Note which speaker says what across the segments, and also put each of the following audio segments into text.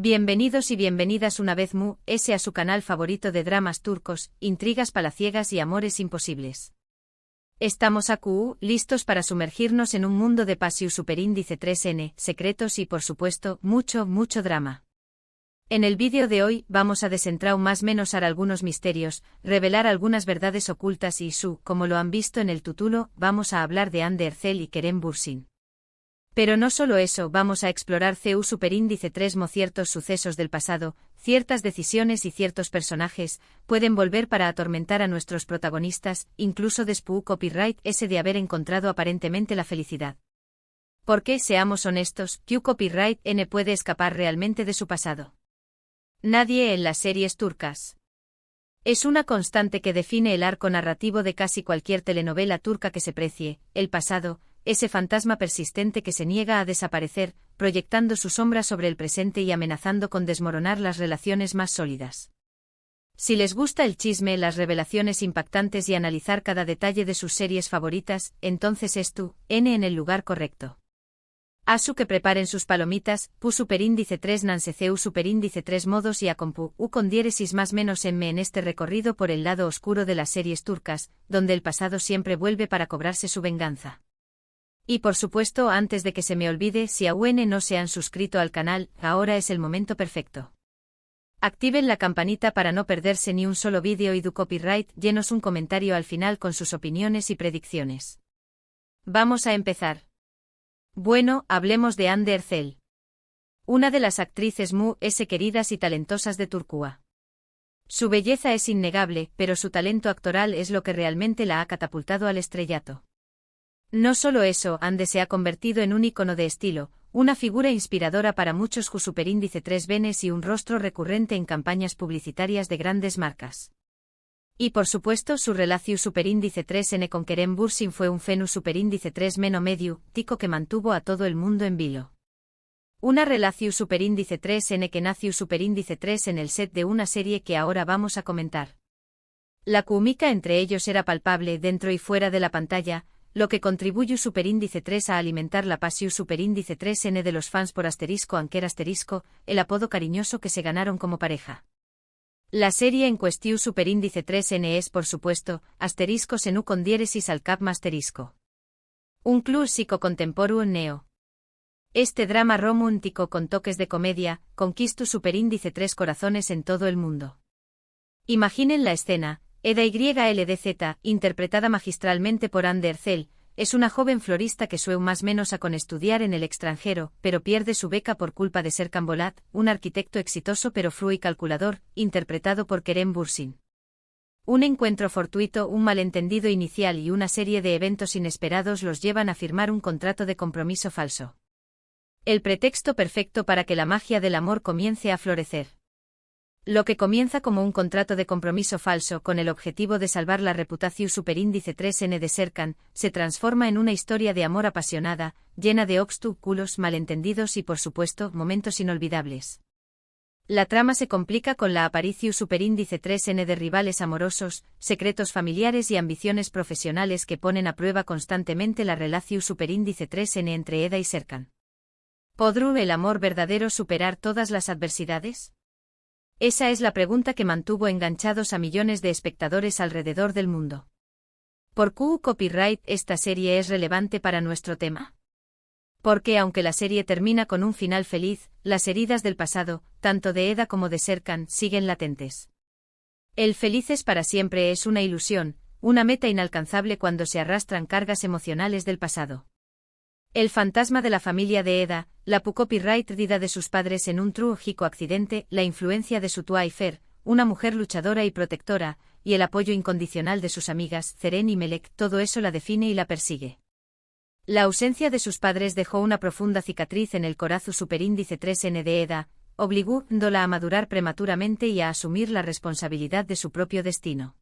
Speaker 1: Bienvenidos y bienvenidas una vez a su canal favorito de dramas turcos, intrigas palaciegas y amores imposibles. Estamos listos para sumergirnos en un mundo de Pasiu Superíndice 3N, secretos y por supuesto, mucho drama. En el vídeo de hoy vamos a desentrar más menos algunos misterios, revelar algunas verdades ocultas y como lo han visto en el título, vamos a hablar de Hande Erçel y Kerem Bürsin. Pero no solo eso, vamos a explorar Superíndice 3 ciertos sucesos del pasado, ciertas decisiones y ciertos personajes, pueden volver para atormentar a nuestros protagonistas, incluso después copyright ese de haber encontrado aparentemente la felicidad. Porque, seamos honestos, copyright N puede escapar realmente de su pasado. Nadie en las series turcas. Es una constante que define el arco narrativo de casi cualquier telenovela turca que se precie, el pasado, ese fantasma persistente que se niega a desaparecer, proyectando su sombra sobre el presente y amenazando con desmoronar las relaciones más sólidas. Si les gusta el chisme, las revelaciones impactantes y analizar cada detalle de sus series favoritas, entonces en el lugar correcto. Que preparen sus palomitas, Superíndice 3 Nanseceu Superíndice 3 modos y acompu con diéresis más menos en este recorrido por el lado oscuro de las series turcas, donde el pasado siempre vuelve para cobrarse su venganza. Y por supuesto, antes de que se me olvide, si aún no se han suscrito al canal, ahora es el momento perfecto. Activen la campanita para no perderse ni un solo vídeo y copyright, llenos un comentario al final con sus opiniones y predicciones. Vamos a empezar. Bueno, hablemos de Hande Erçel. Una de las actrices queridas y talentosas de Turquía. Su belleza es innegable, pero su talento actoral es lo que realmente la ha catapultado al estrellato. No solo eso, Hande se ha convertido en un ícono de estilo, una figura inspiradora para muchos Superíndice 3 venes y un rostro recurrente en campañas publicitarias de grandes marcas. Y por supuesto su relación Superíndice 3N con Kerem Bürsin fue un fenus Superíndice 3 meno medio, tico que mantuvo a todo el mundo en vilo. Una relación Superíndice 3N que nació Superíndice 3 en el set de una serie que ahora vamos a comentar. La química entre ellos era palpable dentro y fuera de la pantalla, lo que contribuyó Superíndice 3 a alimentar la pasión Superíndice 3N de los fans por Anker el apodo cariñoso que se ganaron como pareja. La serie en cuestión Superíndice 3N es por supuesto, Senú con diéresis al cap masterisco. Un club psicocontemporáneo neo. Este drama romántico con toques de comedia, conquistó Superíndice 3 corazones en todo el mundo. Imaginen la escena. Eda YLDZ, interpretada magistralmente por Hande Erçel, es una joven florista que suele más menos con estudiar en el extranjero, pero pierde su beca por culpa de Serkan Bolat, un arquitecto exitoso pero frío y calculador, interpretado por Kerem Bürsin. Un encuentro fortuito, un malentendido inicial y una serie de eventos inesperados los llevan a firmar un contrato de compromiso falso. El pretexto perfecto para que la magia del amor comience a florecer. Lo que comienza como un contrato de compromiso falso con el objetivo de salvar la reputación Superíndice 3N de Serkan, se transforma en una historia de amor apasionada, llena de obstáculos, malentendidos y por supuesto, momentos inolvidables. La trama se complica con la aparición Superíndice 3N de rivales amorosos, secretos familiares y ambiciones profesionales que ponen a prueba constantemente la relación Superíndice 3N entre Eda y Serkan. ¿Podrá el amor verdadero superar todas las adversidades? Esa es la pregunta que mantuvo enganchados a millones de espectadores alrededor del mundo. ¿Por qué copyright esta serie es relevante para nuestro tema? Porque aunque la serie termina con un final feliz, las heridas del pasado, tanto de Eda como de Serkan, siguen latentes. El felices para siempre es una ilusión, una meta inalcanzable cuando se arrastran cargas emocionales del pasado. El fantasma de la familia de Eda, la copyright vida de sus padres en un trágico accidente, la influencia de su tua Ayfer, una mujer luchadora y protectora, y el apoyo incondicional de sus amigas, Ceren y Melek, todo eso la define y la persigue. La ausencia de sus padres dejó una profunda cicatriz en el corazón Superíndice 3N de Eda, obligándola a madurar prematuramente y a asumir la responsabilidad de su propio destino.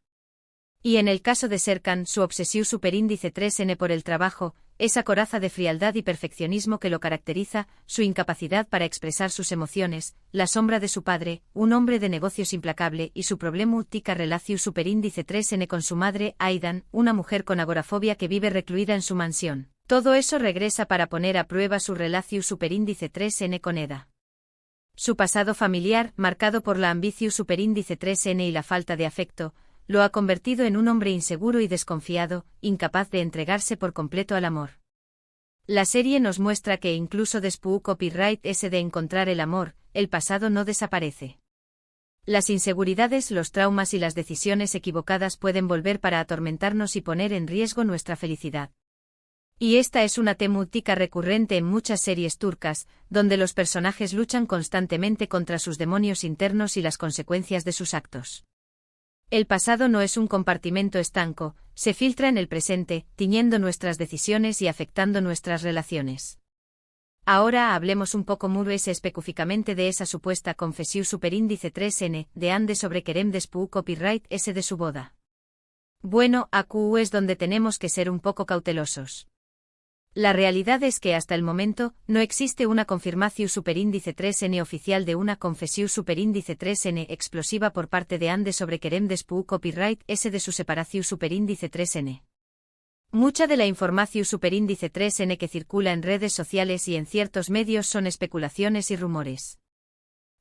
Speaker 1: Y en el caso de Serkan, su obsesión Superíndice 3N por el trabajo, esa coraza de frialdad y perfeccionismo que lo caracteriza, su incapacidad para expresar sus emociones, la sombra de su padre, un hombre de negocios implacable y su problemática relación Superíndice 3N con su madre, Aydan, una mujer con agorafobia que vive recluida en su mansión. Todo eso regresa para poner a prueba su relación Superíndice 3N con Eda. Su pasado familiar, marcado por la ambición superíndice 3N y la falta de afecto, lo ha convertido en un hombre inseguro y desconfiado, incapaz de entregarse por completo al amor. La serie nos muestra que incluso después de copyright ese de encontrar el amor, el pasado no desaparece. Las inseguridades, los traumas y las decisiones equivocadas pueden volver para atormentarnos y poner en riesgo nuestra felicidad. Y esta es una temática recurrente en muchas series turcas, donde los personajes luchan constantemente contra sus demonios internos y las consecuencias de sus actos. El pasado no es un compartimento estanco, se filtra en el presente, tiñendo nuestras decisiones y afectando nuestras relaciones. Ahora hablemos un poco más específicamente de esa supuesta confesión superíndice 3N de Ande sobre Kerem después copyright ese de su boda. Bueno, aquí es donde tenemos que ser un poco cautelosos. La realidad es que hasta el momento, no existe una confirmación superíndice 3N oficial de una confesión superíndice 3N explosiva por parte de Ande sobre Kerem después copyright ese de su separación superíndice 3N. Mucha de la información superíndice 3N que circula en redes sociales y en ciertos medios son especulaciones y rumores.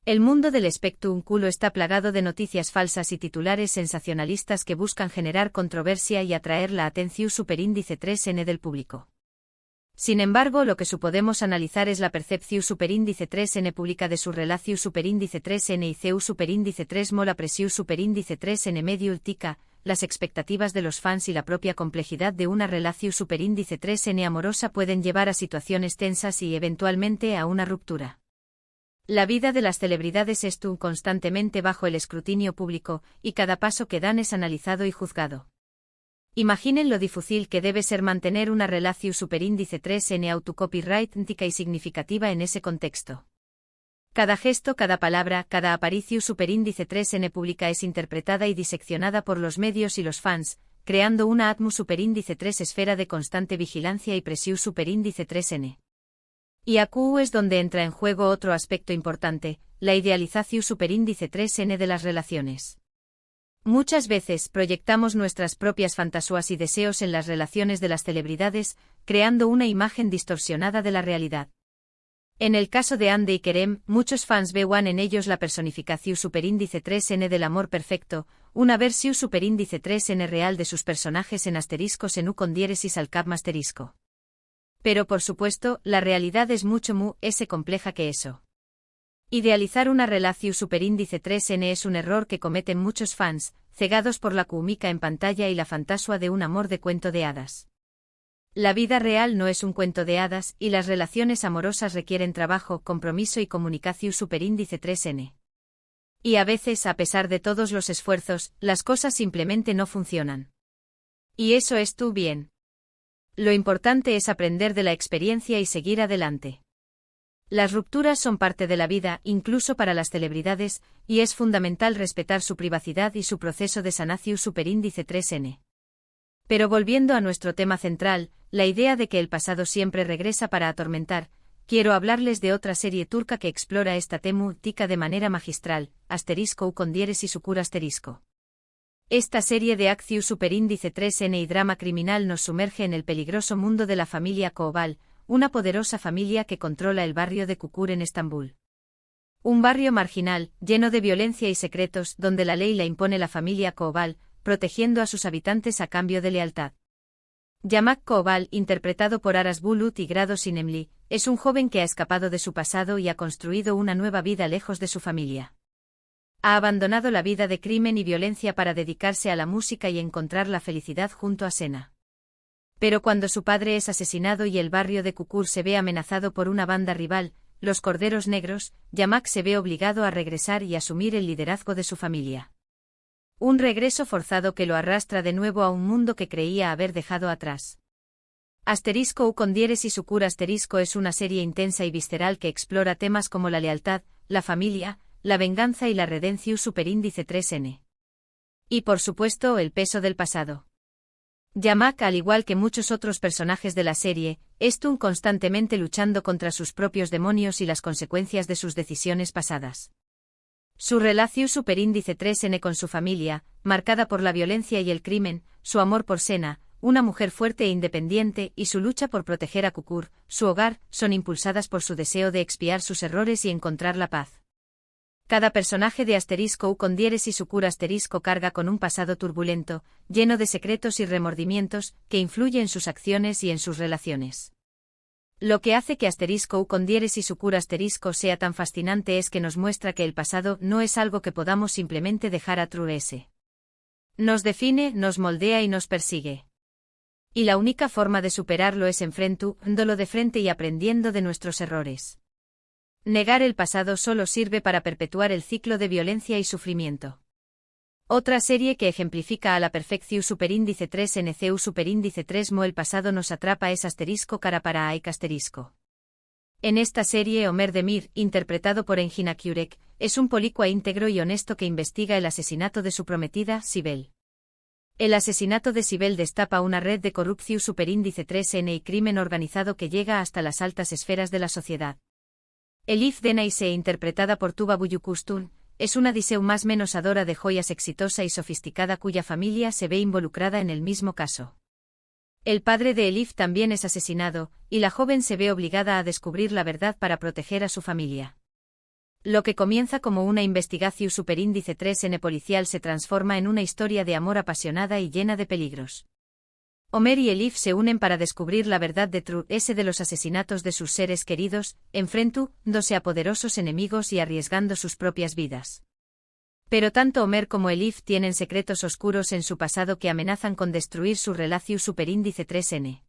Speaker 1: El mundo del espectáculo está plagado de noticias falsas y titulares sensacionalistas que buscan generar controversia y atraer la atención superíndice 3N del público. Sin embargo, lo que podemos analizar es la percepción superíndice 3N pública de su relación superíndice 3N y CU superíndice 3 la presión superíndice 3N medio ultica, las expectativas de los fans y la propia complejidad de una relación superíndice 3N amorosa pueden llevar a situaciones tensas y eventualmente a una ruptura. La vida de las celebridades está constantemente bajo el escrutinio público, y cada paso que dan es analizado y juzgado. Imaginen lo difícil que debe ser mantener una relación superíndice 3N autocopyrightnica y significativa en ese contexto. Cada gesto, cada palabra, cada aparición superíndice 3N pública es interpretada y diseccionada por los medios y los fans, creando una atmósfera superíndice 3 esfera de constante vigilancia y presión superíndice 3N. Y aquí es donde entra en juego otro aspecto importante, la idealización superíndice 3N de las relaciones. Muchas veces proyectamos nuestras propias fantasías y deseos en las relaciones de las celebridades, creando una imagen distorsionada de la realidad. En el caso de Ande y Kerem, muchos fans ven en ellos la personificación superíndice 3N del amor perfecto, una versión superíndice 3N real de sus personajes en asteriscos en U con diéresis al cap asterisco. Pero por supuesto, la realidad es mucho más compleja que eso. Idealizar una relación superíndice 3N es un error que cometen muchos fans, cegados por la química en pantalla y la fantasía de un amor de cuento de hadas. La vida real no es un cuento de hadas, y las relaciones amorosas requieren trabajo, compromiso y comunicación superíndice 3N. Y a veces, a pesar de todos los esfuerzos, las cosas simplemente no funcionan. Y eso es tú bien. Lo importante es aprender de la experiencia y seguir adelante. Las rupturas son parte de la vida, incluso para las celebridades, y es fundamental respetar su privacidad y su proceso de sanación superíndice 3N. Pero volviendo a nuestro tema central, la idea de que el pasado siempre regresa para atormentar, quiero hablarles de otra serie turca que explora esta temática de manera magistral, asterisco U con diéresis Ukur asterisco. Esta serie de acción superíndice 3N y drama criminal nos sumerge en el peligroso mundo de la familia Koval, una poderosa familia que controla el barrio de Çukur en Estambul. Un barrio marginal, lleno de violencia y secretos, donde la ley la impone la familia Koval, protegiendo a sus habitantes a cambio de lealtad. Yamak Koval, interpretado por Aras Bulut y Grado Sinemli, es un joven que ha escapado de su pasado y ha construido una nueva vida lejos de su familia. Ha abandonado la vida de crimen y violencia para dedicarse a la música y encontrar la felicidad junto a Sena. Pero cuando su padre es asesinado y el barrio de Çukur se ve amenazado por una banda rival, los Corderos Negros, Yamak se ve obligado a regresar y asumir el liderazgo de su familia. Un regreso forzado que lo arrastra de nuevo a un mundo que creía haber dejado atrás. Asterisco U con diéresis Ukur asterisco es una serie intensa y visceral que explora temas como la lealtad, la familia, la venganza y la redención superíndice 3N. Y por supuesto el peso del pasado. Yamak, al igual que muchos otros personajes de la serie, estuvo constantemente luchando contra sus propios demonios y las consecuencias de sus decisiones pasadas. Su relación superíndice 3N con su familia, marcada por la violencia y el crimen, su amor por Sena, una mujer fuerte e independiente, y su lucha por proteger a Çukur, su hogar, son impulsadas por su deseo de expiar sus errores y encontrar la paz. Cada personaje de asterisco U con diéresis UQ asterisco carga con un pasado turbulento, lleno de secretos y remordimientos, que influye en sus acciones y en sus relaciones. Lo que hace que asterisco U con diéresis UQ asterisco sea tan fascinante es que nos muestra que el pasado no es algo que podamos simplemente dejar atrás. Nos define, nos moldea y nos persigue. Y la única forma de superarlo es enfrentándolo de frente y aprendiendo de nuestros errores. Negar el pasado solo sirve para perpetuar el ciclo de violencia y sufrimiento. Otra serie que ejemplifica a la perfección superíndice 3 NCU superíndice 3 Mo el pasado nos atrapa es asterisco cara para Aik asterisco. En esta serie Omer Demir, interpretado por Engin Akyurek, es un policua íntegro y honesto que investiga el asesinato de su prometida, Sibel. El asesinato de Sibel destapa una red de corrupción superíndice 3N y crimen organizado que llega hasta las altas esferas de la sociedad. Elif Denaise, interpretada por Tuba Büyüküstün, es una Diseu más menos adora de joyas exitosa y sofisticada cuya familia se ve involucrada en el mismo caso. El padre de Elif también es asesinado, y la joven se ve obligada a descubrir la verdad para proteger a su familia. Lo que comienza como una investigación superíndice 3N policial se transforma en una historia de amor apasionada y llena de peligros. Omer y Elif se unen para descubrir la verdad de los asesinatos de sus seres queridos, enfrentándose a poderosos enemigos y arriesgando sus propias vidas. Pero tanto Omer como Elif tienen secretos oscuros en su pasado que amenazan con destruir su relación superíndice 3N.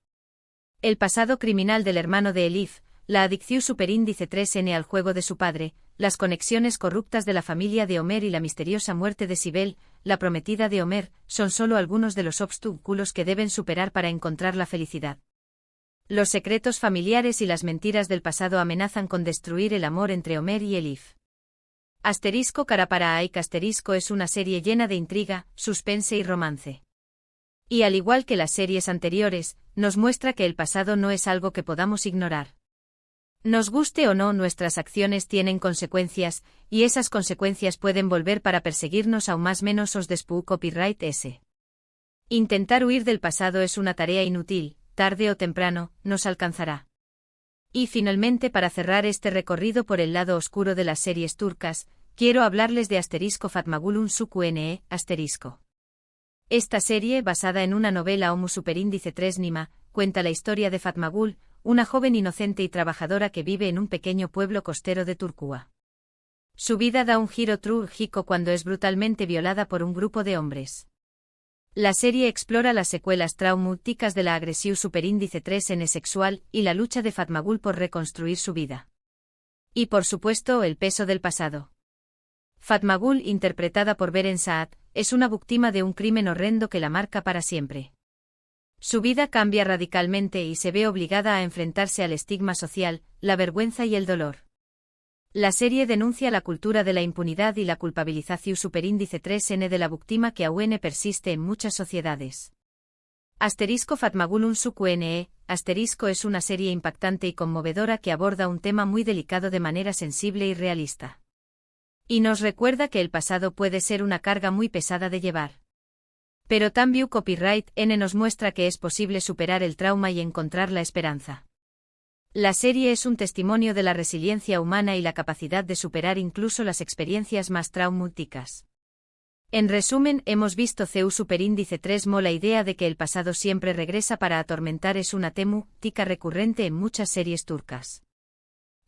Speaker 1: El pasado criminal del hermano de Elif, la adicción superíndice 3N al juego de su padre, las conexiones corruptas de la familia de Omer y la misteriosa muerte de Sibel, la prometida de Omer, son solo algunos de los obstáculos que deben superar para encontrar la felicidad. Los secretos familiares y las mentiras del pasado amenazan con destruir el amor entre Omer y Elif. Asterisco cara para Aik asterisco es una serie llena de intriga, suspense y romance. Y al igual que las series anteriores, nos muestra que el pasado no es algo que podamos ignorar. Nos guste o no, nuestras acciones tienen consecuencias, y esas consecuencias pueden volver para perseguirnos aún más menos os despu copyright S. Intentar huir del pasado es una tarea inútil, tarde o temprano, nos alcanzará. Y finalmente, para cerrar este recorrido por el lado oscuro de las series turcas, quiero hablarles de asterisco Fatmagul Suqne, asterisco. Esta serie, basada en una novela Omu superíndice 3 Nima, cuenta la historia de Fatmagul, una joven inocente y trabajadora que vive en un pequeño pueblo costero de Turquía. Su vida da un giro trágico cuando es brutalmente violada por un grupo de hombres. La serie explora las secuelas traumáticas de la agresión superíndice 3N sexual y la lucha de Fatmagul por reconstruir su vida. Y por supuesto, el peso del pasado. Fatmagul, interpretada por Beren Saat, es una víctima de un crimen horrendo que la marca para siempre. Su vida cambia radicalmente y se ve obligada a enfrentarse al estigma social, la vergüenza y el dolor. La serie denuncia la cultura de la impunidad y la culpabilización superíndice 3N de la víctima que aún persiste en muchas sociedades. Asterisco Fatmagul Suqne, asterisco es una serie impactante y conmovedora que aborda un tema muy delicado de manera sensible y realista. Y nos recuerda que el pasado puede ser una carga muy pesada de llevar. Pero también Copyright N nos muestra que es posible superar el trauma y encontrar la esperanza. La serie es un testimonio de la resiliencia humana y la capacidad de superar incluso las experiencias más traumáticas. En resumen, hemos visto CEU superíndice 3 Mo. La idea de que el pasado siempre regresa para atormentar es una temática recurrente en muchas series turcas.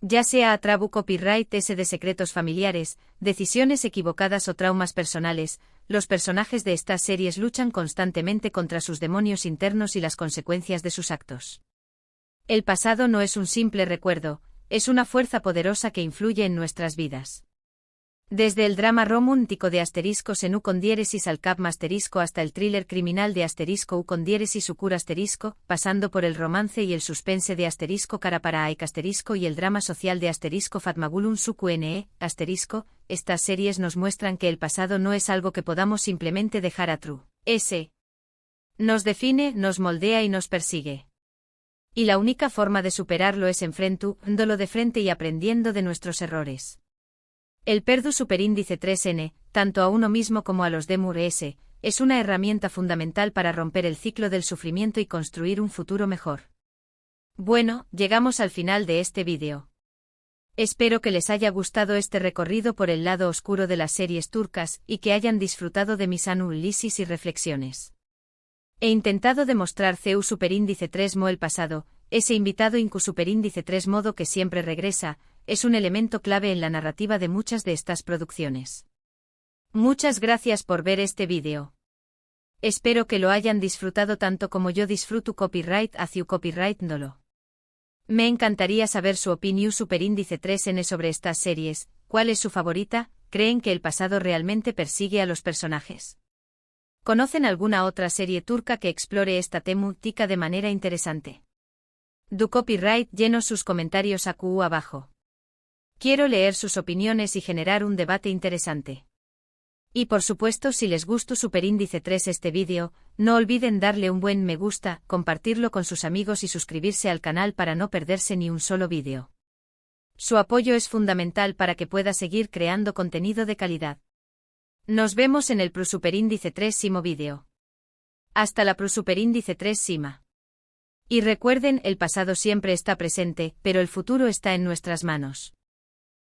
Speaker 1: Ya sea a trabu copyright S de secretos familiares, decisiones equivocadas o traumas personales, los personajes de estas series luchan constantemente contra sus demonios internos y las consecuencias de sus actos. El pasado no es un simple recuerdo, es una fuerza poderosa que influye en nuestras vidas. Desde el drama romántico de asterisco Senu con diéresis al cap asterisco hasta el thriller criminal de asterisco U con diéresis Ucur asterisco, pasando por el romance y el suspense de asterisco cara para Aik asterisco y el drama social de asterisco Fatmagul Suqne, asterisco, estas series nos muestran que el pasado no es algo que podamos simplemente dejar atrás. Nos define, nos moldea y nos persigue. Y la única forma de superarlo es enfrentándolo de frente y aprendiendo de nuestros errores. El perdu superíndice 3N, tanto a uno mismo como a los demur S, es una herramienta fundamental para romper el ciclo del sufrimiento y construir un futuro mejor. Bueno, llegamos al final de este vídeo. Espero que les haya gustado este recorrido por el lado oscuro de las series turcas y que hayan disfrutado de mis análisis y reflexiones. He intentado demostrar CU superíndice 3 mo el pasado, ese invitado INCU superíndice 3 modo que siempre regresa, es un elemento clave en la narrativa de muchas de estas producciones. Muchas gracias por ver este vídeo. Espero que lo hayan disfrutado tanto como yo disfruto copyright hacia copyright nolo. Me encantaría saber su opinión superíndice 3N sobre estas series, ¿cuál es su favorita? ¿Creen que el pasado realmente persigue a los personajes? ¿Conocen alguna otra serie turca que explore esta temática de manera interesante? Do copyright lleno sus comentarios aquí abajo. Quiero leer sus opiniones y generar un debate interesante. Y por supuesto si les gustó superíndice 3 este vídeo, no olviden darle un buen me gusta, compartirlo con sus amigos y suscribirse al canal para no perderse ni un solo vídeo. Su apoyo es fundamental para que pueda seguir creando contenido de calidad. Nos vemos en el superíndice 3 vídeo. Hasta la superíndice 3 Sima. Y recuerden, el pasado siempre está presente, pero el futuro está en nuestras manos.